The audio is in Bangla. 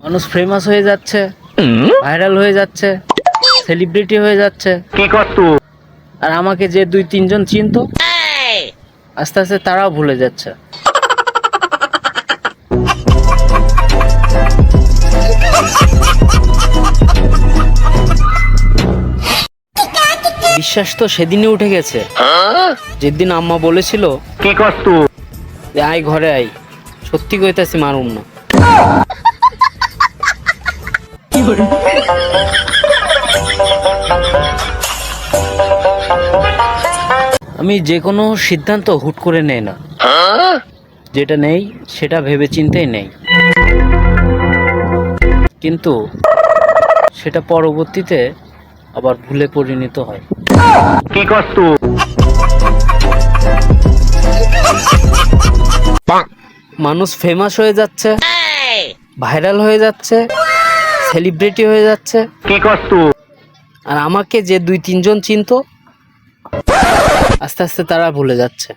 মানুষ ফেমাস হয়ে যাচ্ছে, ভাইরাল হয়ে যাচ্ছে, সেলিব্রিটি হয়ে যাচ্ছে। কি করতো? আর আমাকে যে 2-3 জন চিনতো, আস্তে আস্তে তারাও ভুলে যাচ্ছে। বিশ্বাস তো সেদিনই উঠে গেছে, যেদিন আম্মা বলেছিল কি করতো? যে আয় ঘরে আয়। সত্যি কইতাছি, মারুম না। আমি যে কোনো সিদ্ধান্ত হুট করে নেই না, যেটা নেই সেটা ভেবে চিন্তেই নেই, কিন্তু সেটা পরবর্তীতে আবার ভুলে পরিণত হয়। কি করতো? মানুষ ফেমাস হয়ে যাচ্ছে, ভাইরাল হয়ে যাচ্ছে, সেলিব্রিটি হয়ে যাচ্ছে। কি করতো? আর আমাকে যে 2-3 জন চিনতো, আস্তে আস্তে তারা ভুলে যাচ্ছে।